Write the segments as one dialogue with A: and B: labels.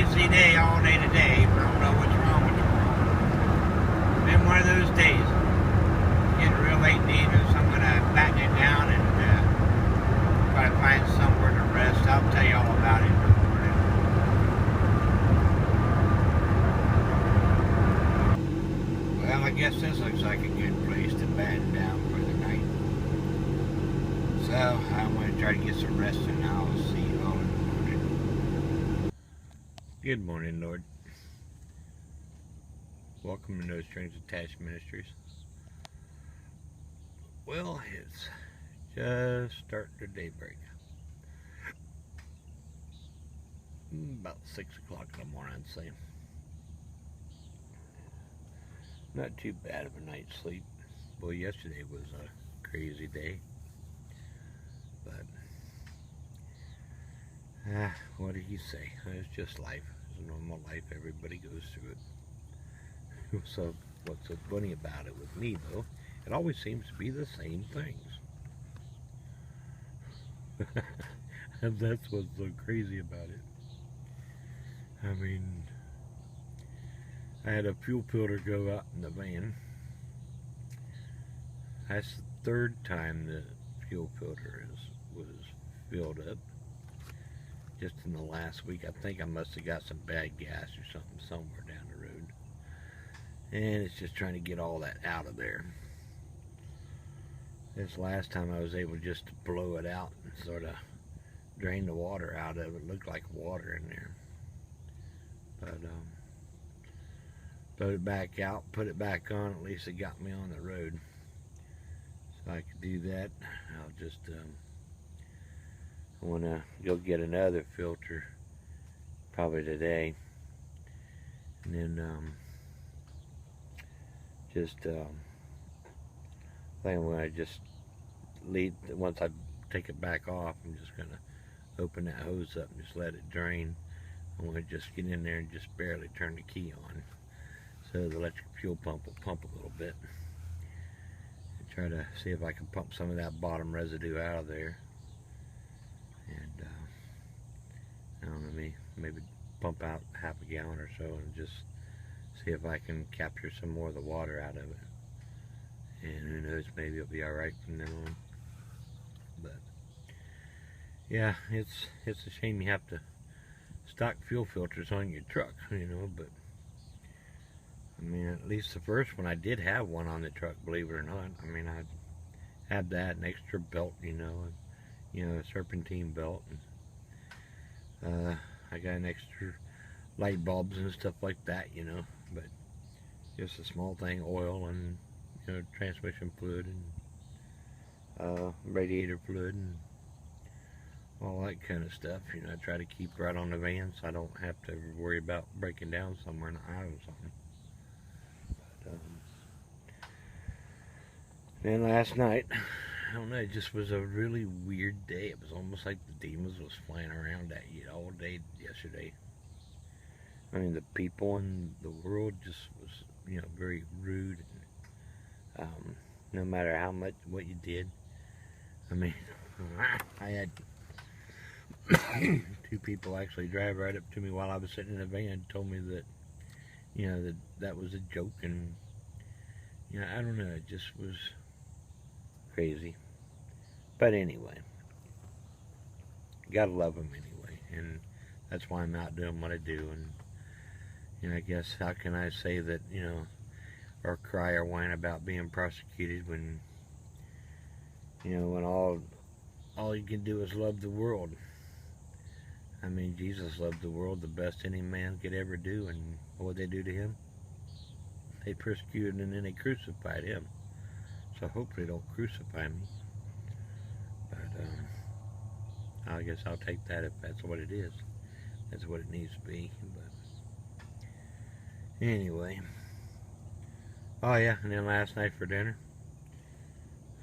A: crazy day all day today. I don't know what's wrong with the world. Been one of those days. Getting real late in the evening, so I'm going to batten it down and try to find somewhere to rest. I'll tell you all about it in the morning. Well, I guess this looks like a good place to batten down for the night. So, I'm going to try to get some rest and I'll see you all in the morning. Good morning, Lord. Welcome to No Strings Attached Ministries. Well, it's just starting to daybreak. About 6 o'clock in the morning, I'd say. Not too bad of a night's sleep. Well, yesterday was a crazy day. But, what do you say? It's just life. It's a normal life. Everybody goes through it. So, what's so funny about it with me, though, it always seems to be the same things. And that's what's so crazy about it. I mean, I had a fuel filter go out in the van. That's the third time the fuel filter was filled up. Just in the last week. I think I must have got some bad gas or something somewhere down the road. And it's just trying to get all that out of there. This last time I was able just to blow it out and sort of drain the water out of it. It looked like water in there. But put it back out, put it back on. At least it got me on the road. So I could do that. I'll just I want to go get another filter probably today, and then just I think I'm going to just leave. Once I take it back off, I'm just going to open that hose up and just let it drain. I'm going to just get in there and just barely turn the key on, so the electric fuel pump will pump a little bit, and try to see if I can pump some of that bottom residue out of there. And I don't know, maybe pump out half a gallon or so and just see if I can capture some more of the water out of it. And who knows, maybe it'll be alright from then on. But yeah, it's a shame you have to stock fuel filters on your truck, you know, but I mean, at least the first one I did have one on the truck, believe it or not. I mean, I had that, an extra belt, you know, a serpentine belt, and I got an extra light bulbs and stuff like that, you know, but just a small thing, oil and, you know, transmission fluid and radiator fluid and all that kind of stuff. You know, I try to keep right on the van so I don't have to worry about breaking down somewhere in the aisle or something. But, then last night, I don't know, it just was a really weird day. It was almost like the demons was flying around at you all day yesterday. I mean, the people in the world just was, you know, very rude. And, no matter how much, what you did. I mean, I had two people actually drive right up to me while I was sitting in the van and told me that, you know, that was a joke. And, you know, I don't know, it just was crazy. But anyway, gotta love them anyway, and that's why I'm out doing what I do. And, you know, I guess, how can I say that, you know, or cry or whine about being prosecuted when, you know, when all you can do is love the world. I mean, Jesus loved the world the best any man could ever do, and what they do to him? They persecuted and then they crucified him. So hopefully they don't crucify me. But I guess I'll take that if that's what it is. That's what it needs to be. But anyway. Oh yeah, and then last night for dinner,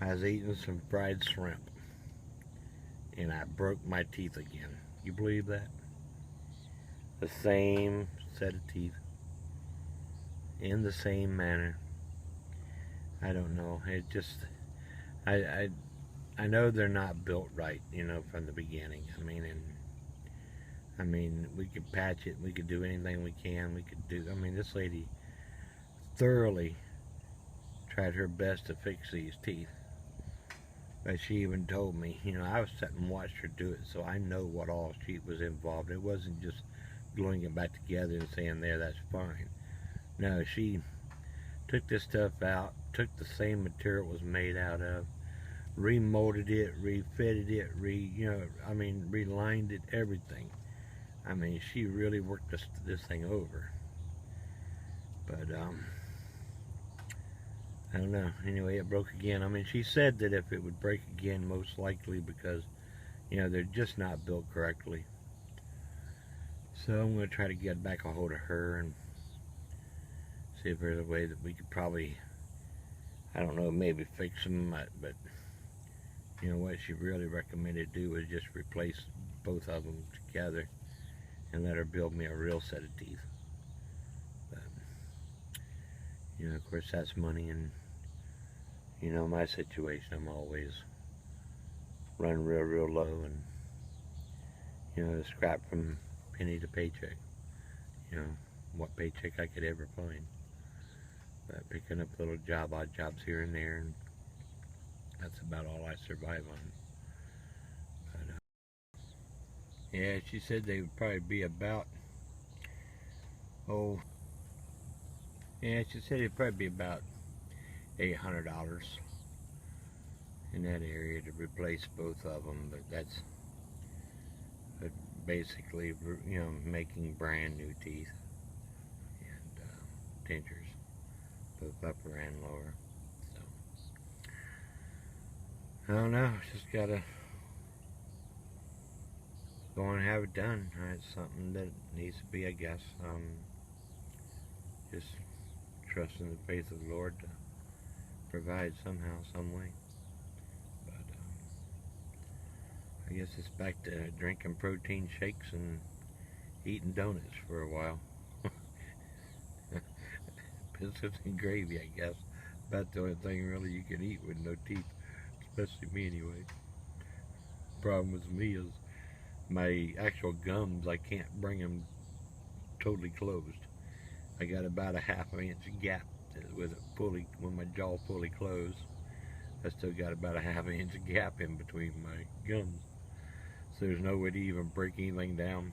A: I was eating some fried shrimp. And I broke my teeth again. You believe that? The same set of teeth. In the same manner. I don't know. It just, I know they're not built right, you know, from the beginning. I mean, and I mean, we could patch it, we could do anything we can, we could do, I mean, this lady thoroughly tried her best to fix these teeth. But she even told me, you know, I was sitting and watched her do it, so I know what all she was involved. It wasn't just gluing it back together and saying, there, that's fine. No, she took this stuff out, took the same material it was made out of, remolded it, refitted it, relined it, everything. I mean, she really worked this thing over. But, I don't know. Anyway, it broke again. I mean, she said that if it would break again, most likely because, you know, they're just not built correctly. So I'm going to try to get back a hold of her and see if there's a way that we could probably, I don't know, maybe fix them. But, you know, what she really recommended do was just replace both of them together and let her build me a real set of teeth. But, you know, of course, that's money, and you know, my situation, I'm always running real low, and, you know, scrap from penny to paycheck. You know, what paycheck I could ever find. But picking up little odd jobs here and there, and that's about all I survive on. But, yeah, she said they would probably be about, she said it'd probably be about $800 in that area to replace both of them, but that's basically, you know, making brand new teeth and dentures, both upper and lower. So I don't know, just gotta go and have it done. It's something that needs to be, I guess. Just trusting the faith of the Lord to provide somehow, some way. But I guess it's back to drinking protein shakes and eating donuts for a while. Biscuits and gravy, I guess. About the only thing really you can eat with no teeth, especially me anyway. Problem with me is my actual gums, I can't bring them totally closed. I got about a ½ inch gap with it fully, when my jaw fully closed. I still got about a ½ inch gap in between my gums. So there's no way to even break anything down.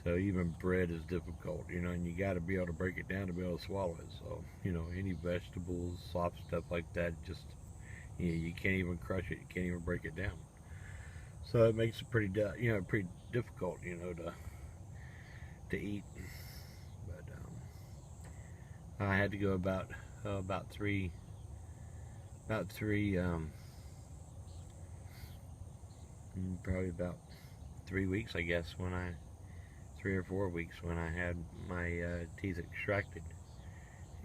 A: So even bread is difficult, you know, and you got to be able to break it down to be able to swallow it. So, you know, any vegetables, soft stuff like that, just, you know, you can't even crush it. You can't even break it down. So it makes it pretty difficult, you know, to eat. But I had to go about three, probably about 3 weeks, I guess, 3 or 4 weeks when I had my teeth extracted,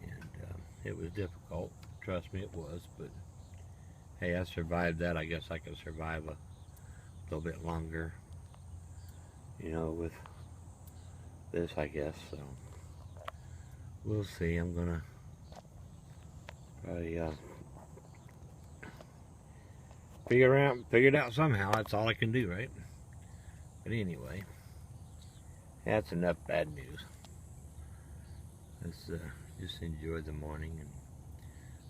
A: and it was difficult. Trust me, it was. But hey, I survived that. I guess I could survive a little bit longer, you know, with this, I guess. So we'll see. I'm gonna probably figure it out somehow. That's all I can do, right? But anyway, that's enough bad news. Let's just enjoy the morning, and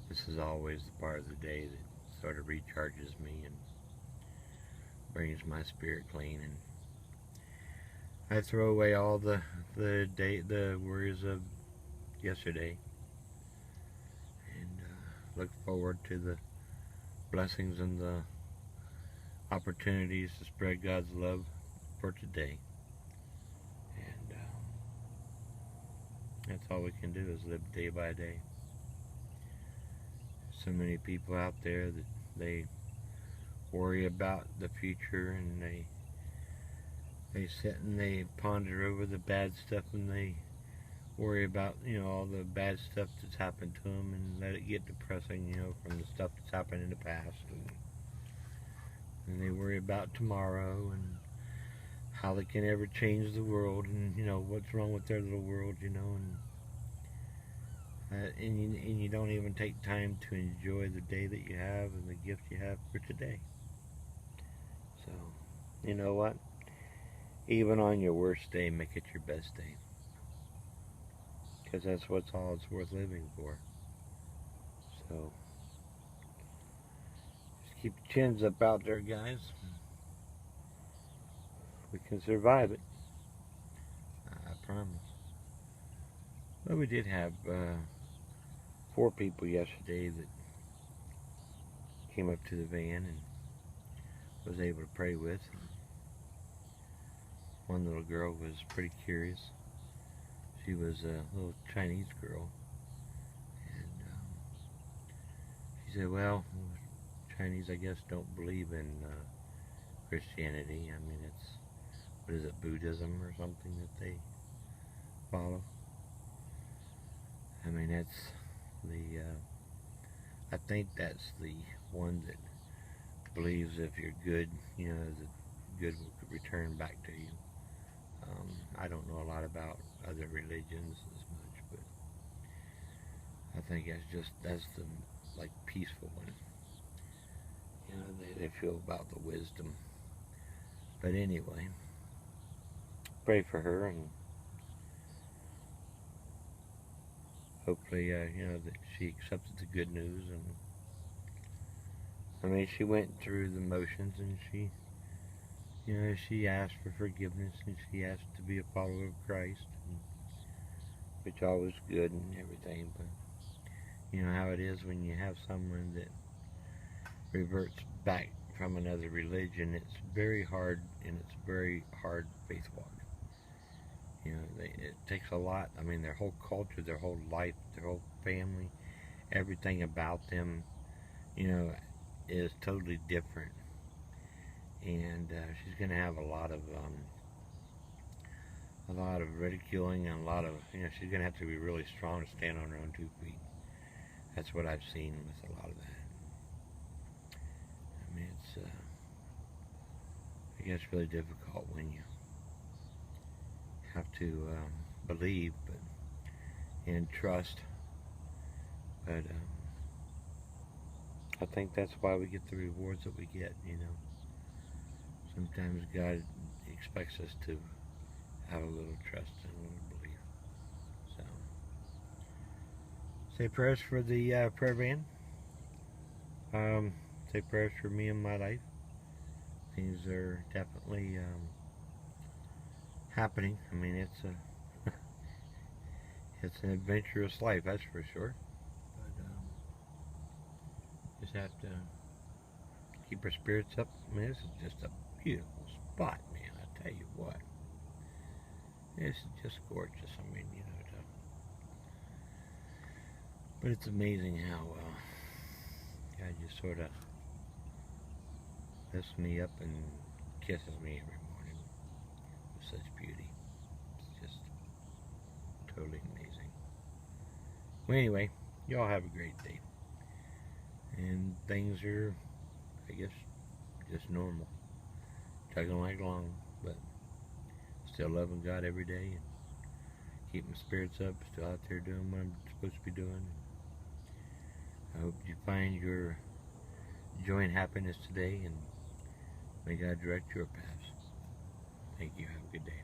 A: this is always the part of the day that sort of recharges me and brings my spirit clean, and I throw away all the worries of yesterday, and look forward to the blessings and the opportunities to spread God's love for today. And that's all we can do, is live day by day. So many people out there that they worry about the future, and they sit and they ponder over the bad stuff, and they worry about, you know, all the bad stuff that's happened to them, and let it get depressing, you know, from the stuff that's happened in the past, and they worry about tomorrow and how they can ever change the world, and, you know, what's wrong with their little world, you know, and you don't even take time to enjoy the day that you have and the gift you have for today. So, you know what? Even on your worst day, make it your best day. Because that's what's all it's worth living for. So, just keep your chins up out there, guys. We can survive it. I promise. Well, we did have 4 people yesterday that came up to the van and was able to pray with. One little girl was pretty curious. She was a little Chinese girl, and she said, well, Chinese, I guess, don't believe in Christianity. I mean, it's, what is it, Buddhism or something that they follow? I mean, that's the, I think that's the one that believes if you're good, you know, that good will return back to you. I don't know a lot about other religions as much, but I think that's the, like, peaceful one. You know, they feel about the wisdom. But anyway, pray for her, and hopefully, you know, that she accepted the good news. And I mean, she went through the motions, and she, you know, she asked for forgiveness, and she asked to be a follower of Christ, which all was good and everything. But you know how it is when you have someone that reverts back from another religion. It's very hard, and it's a very hard faith walk. You know, it takes a lot. I mean, their whole culture, their whole life, their whole family, everything about them, you know, is totally different. And she's going to have a lot of ridiculing, and a lot of, you know, she's going to have to be really strong to stand on her own 2 feet. That's what I've seen with a lot of that. I mean, it's, I guess, really difficult when you have to believe and trust. But I think that's why we get the rewards that we get, you know. Sometimes God expects us to have a little trust and a little belief. So, say prayers for the prayer van. Say prayers for me and my life. Things are definitely happening. I mean, it's a it's an adventurous life, that's for sure. But just have to keep our spirits up. I mean, this is just a beautiful spot, man. I tell you what, this is just gorgeous. I mean, you know, but it's amazing how God just sort of lifts me up and kisses me every morning with such beauty. It's just totally amazing. Well, anyway, y'all have a great day. And things are, I guess, just normal. Chugging like along, but still loving God every day and keeping my spirits up, still out there doing what I'm supposed to be doing. I hope you find your joy and happiness today, and may God direct your paths. Thank you. Have a good day.